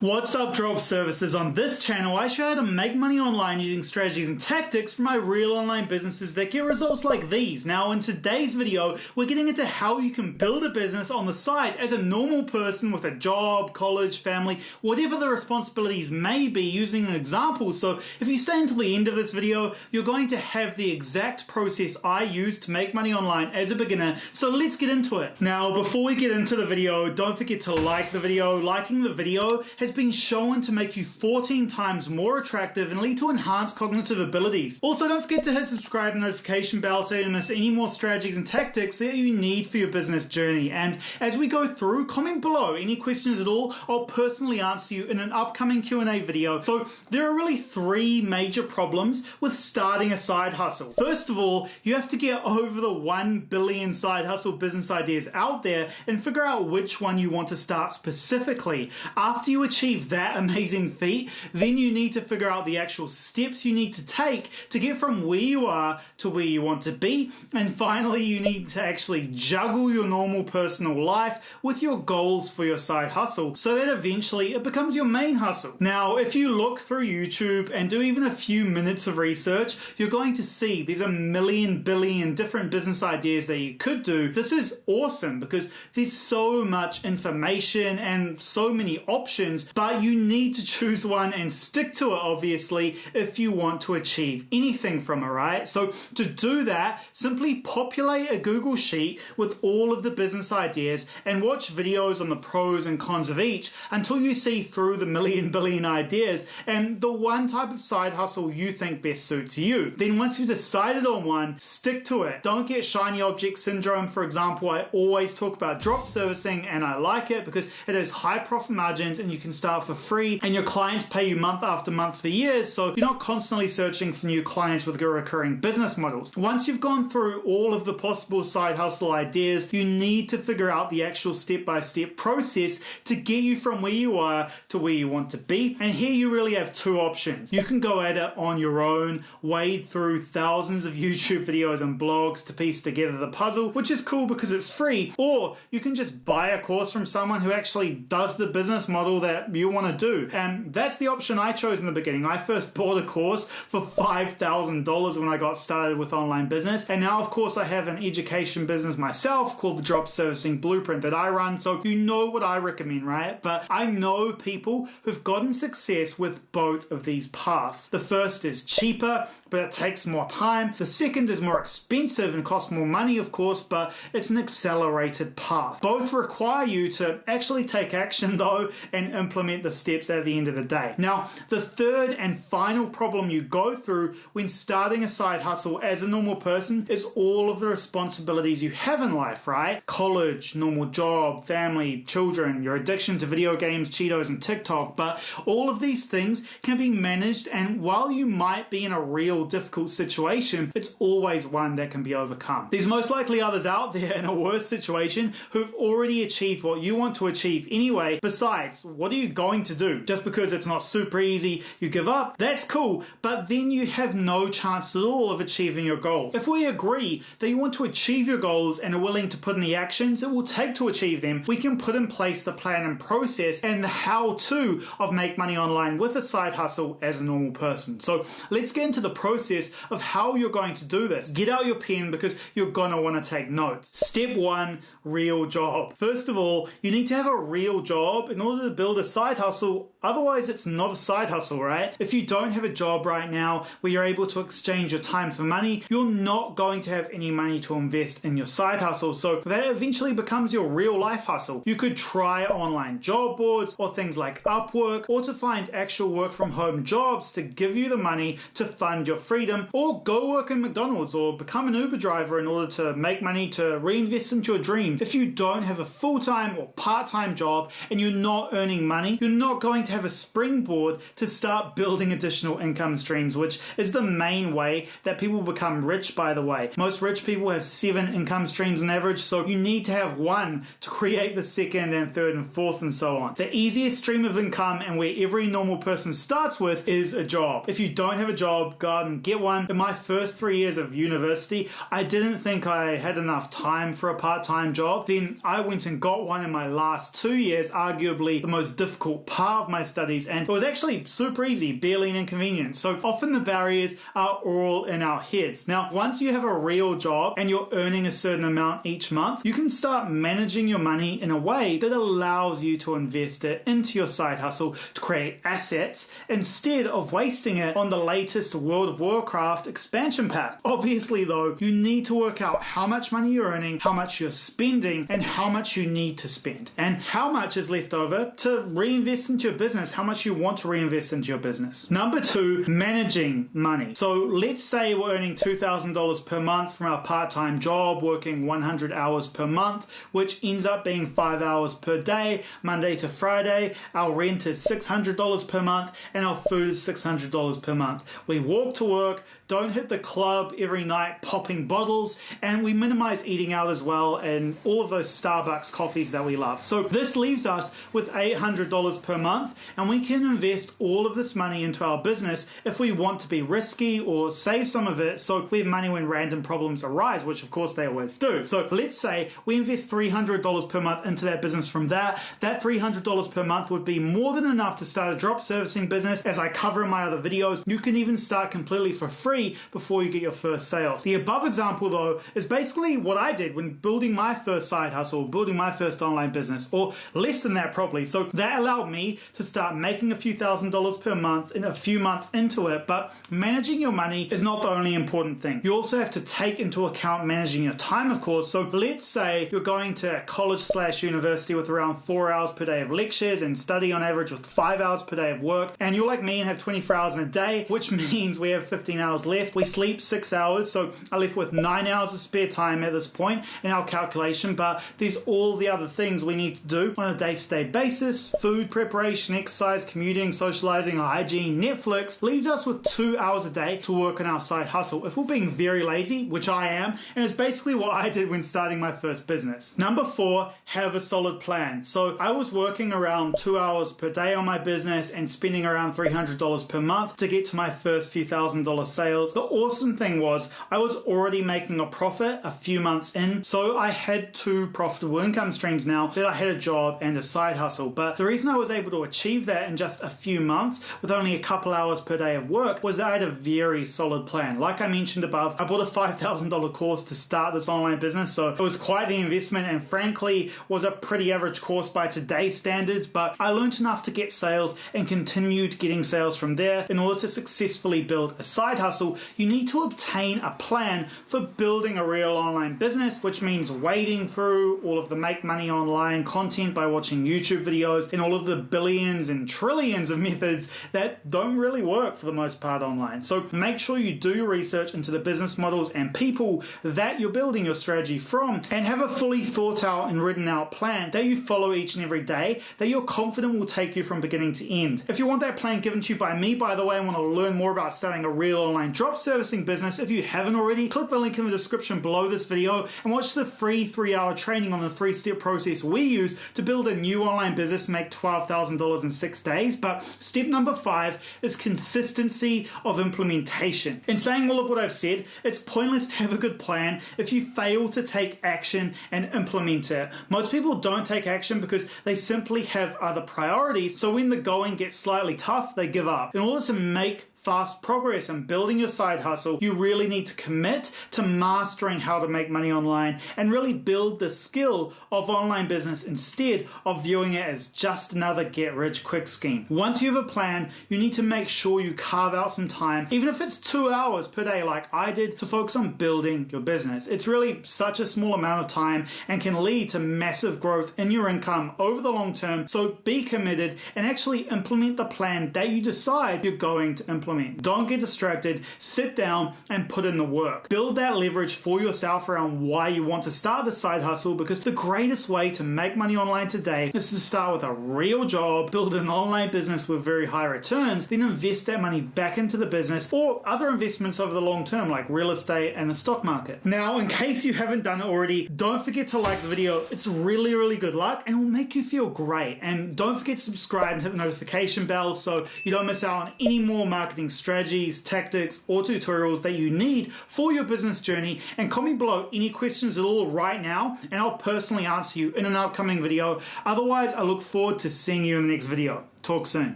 What's up, drop services? On this channel, I show how to make money online using strategies and tactics from my real online businesses that get results like these. Now, in today's video, we're getting into how you can build a business on the side as a normal person with a job, college, family, whatever the responsibilities may be, using an example. So if you stay until the end of this video, you're going to have the exact process I use to make money online as a beginner. So let's get into it. Now, before we get into the video, don't forget to like the video. Liking the video has been shown to make you 14 times more attractive and lead to enhanced cognitive abilities. Also, don't forget to hit subscribe and notification bell so you don't miss any more strategies and tactics that you need for your business journey. And as we go through, comment below any questions at all. I'll personally answer you in an upcoming Q&A video. So there are really three major problems with starting a side hustle. First of all, you have to get over the 1 billion side hustle business ideas out there and figure out which one you want to start specifically. After you achieve that amazing feat, then you need to figure out the actual steps you need to take to get from where you are to where you want to be. And finally, you need to actually juggle your normal personal life with your goals for your side hustle so that eventually it becomes your main hustle. Now, if you look through YouTube and do even a few minutes of research, you're going to see there's a million billion different business ideas that you could do. This is awesome because there's so much information and so many options, but you need to choose one and stick to it, obviously, if you want to achieve anything from it, right? So to do that, simply populate a Google Sheet with all of the business ideas and watch videos on the pros and cons of each until you see through the million billion ideas and the one type of side hustle you think best suits you. Then once you've decided on one, stick to it. Don't get shiny object syndrome. For example, I always talk about drop servicing, and I like it because it has high profit margins and you can start for free and your clients pay you month after month for years, so you're not constantly searching for new clients with recurring business models. Once you've gone through all of the possible side hustle ideas, you need to figure out the actual step-by-step process to get you from where you are to where you want to be. And here you really have two options. You can go at it on your own, wade through thousands of YouTube videos and blogs to piece together the puzzle, which is cool because it's free, or you can just buy a course from someone who actually does the business model that you want to do. And that's the option I chose in the beginning. I first bought a course for $5,000 when I got started with online business. And now, of course, I have an education business myself called the Dropservicing Blueprint that I run. So you know what I recommend, right? But I know people who've gotten success with both of these paths. The first is cheaper, but it takes more time. The second is more expensive and costs more money, of course, but it's an accelerated path. Both require you to actually take action, though, and implement the steps at the end of the day. Now, the third and final problem you go through when starting a side hustle as a normal person is all of the responsibilities you have in life, right? College, normal job, family, children, your addiction to video games, Cheetos, and TikTok. But all of these things can be managed, and while you might be in a real difficult situation, it's always one that can be overcome. There's most likely others out there in a worse situation who've already achieved what you want to achieve anyway. Besides, what are you going to do? Just because it's not super easy, you give up? That's cool, but then you have no chance at all of achieving your goals. If we agree that you want to achieve your goals and are willing to put in the actions it will take to achieve them, we can put in place the plan and process and the how-to of make money online with a side hustle as a normal person. So let's get into the process of how you're going to do this. Get out your pen because you're going to want to take notes. Step one, real job. First of all, you need to have a real job in order to build a side hustle. Otherwise, it's not a side hustle, right? If you don't have a job right now where you're able to exchange your time for money, you're not going to have any money to invest in your side hustle. So that eventually becomes your real life hustle. You could try online job boards or things like Upwork, or to find actual work from home jobs to give you the money to fund your freedom, or go work in McDonald's or become an Uber driver in order to make money to reinvest into your dream. If you don't have a full-time or part-time job and you're not earning money, you're not going to have a springboard to start building additional income streams, which is the main way that people become rich, by the way. Most rich people have 7 income streams on average, so you need to have one to create the second and third and fourth and so on. The easiest stream of income, and where every normal person starts with, is a job. If you don't have a job, go out and get one. In my first 3 years of university, I didn't think I had enough time for a part-time job. Then I went and got one in my last 2 years, arguably the most difficult difficult part of my studies, and it was actually super easy, barely an inconvenience. So often the barriers are all in our heads. Now, once you have a real job and you're earning a certain amount each month, you can start managing your money in a way that allows you to invest it into your side hustle to create assets instead of wasting it on the latest World of Warcraft expansion pack. Obviously though, you need to work out how much money you're earning, how much you're spending, and how much you need to spend, and how much is left over to reinvest into your business, how much you want to reinvest into your business. Number 2, managing money. So let's say we're earning $2,000 per month from our part-time job, working 100 hours per month, which ends up being 5 hours per day, Monday to Friday. Our rent is $600 per month, and our food is $600 per month. We walk to work, don't hit the club every night popping bottles, and we minimize eating out as well and all of those Starbucks coffees that we love. So this leaves us with $800 per month, and we can invest all of this money into our business if we want to be risky or save some of it so we have money when random problems arise, which of course they always do. So let's say we invest $300 per month into that business. From that $300 per month would be more than enough to start a drop servicing business. As I cover in my other videos, you can even start completely for free before you get your first sales. The above example though is basically what I did when building my first side hustle, building my first online business, or less than that probably. So that allowed me to start making a few $1,000s per month in a few months into it. But managing your money is not the only important thing. You also have to take into account managing your time, of course. So let's say you're going to college/university with around 4 hours per day of lectures and study on average with 5 hours per day of work, and you're like me and have 24 hours in a day, which means we have 15 hours left. We sleep 6 hours, so I'm left with 9 hours of spare time at this point in our calculation, but there's all the other things we need to do on a day-to-day basis. Food preparation, exercise, commuting, socializing, hygiene, Netflix leaves us with 2 hours a day to work on our side hustle if we're being very lazy, which I am, and it's basically what I did when starting my first business. Number 4, have a solid plan. So I was working around 2 hours per day on my business and spending around $300 per month to get to my first few $1,000 sales. The awesome thing was I was already making a profit a few months in, so I had 2 profitable income streams now that I had a job and a side hustle. But the reason I was able to achieve that in just a few months with only a couple hours per day of work was that I had a very solid plan. Like I mentioned above, I bought a $5,000 course to start this online business, so it was quite the investment and frankly was a pretty average course by today's standards, but I learned enough to get sales and continued getting sales from there. In order to successfully build a side hustle, you need to obtain a plan for building a real online business, which means wading through all of the make money online content by watching YouTube videos and all of the billions and trillions of methods that don't really work for the most part online. So make sure you do your research into the business models and people that you're building your strategy from, and have a fully thought out and written out plan that you follow each and every day that you're confident will take you from beginning to end. If you want that plan given to you by me, by the way, and want to learn more about starting a real online drop servicing business, if you haven't already, click the link in the description below this video and watch the free 3-hour training on the 3-step process we use to build a new online business and make $12,000 in 6 days. But step number 5 is consistency of implementation. In saying all of what I've said, it's pointless to have a good plan if you fail to take action and implement it. Most people don't take action because they simply have other priorities, so when the going gets slightly tough, they give up. In order to make fast progress and building your side hustle, you really need to commit to mastering how to make money online and really build the skill of online business instead of viewing it as just another get rich quick scheme. Once you have a plan, you need to make sure you carve out some time, even if it's 2 hours per day like I did, to focus on building your business. It's really such a small amount of time and can lead to massive growth in your income over the long term. So be committed and actually implement the plan that you decide you're going to implement. Don't get distracted, sit down and put in the work. Build that leverage for yourself around why you want to start the side hustle, because the greatest way to make money online today is to start with a real job, build an online business with very high returns, then invest that money back into the business or other investments over the long term like real estate and the stock market. Now, in case you haven't done it already, don't forget to like the video. It's really, really good luck and it will make you feel great. And don't forget to subscribe and hit the notification bell so you don't miss out on any more marketing marketing strategies, tactics, or tutorials that you need for your business journey, and comment below any questions at all right now, and I'll personally answer you in an upcoming video. Otherwise, I look forward to seeing you in the next video. Talk soon.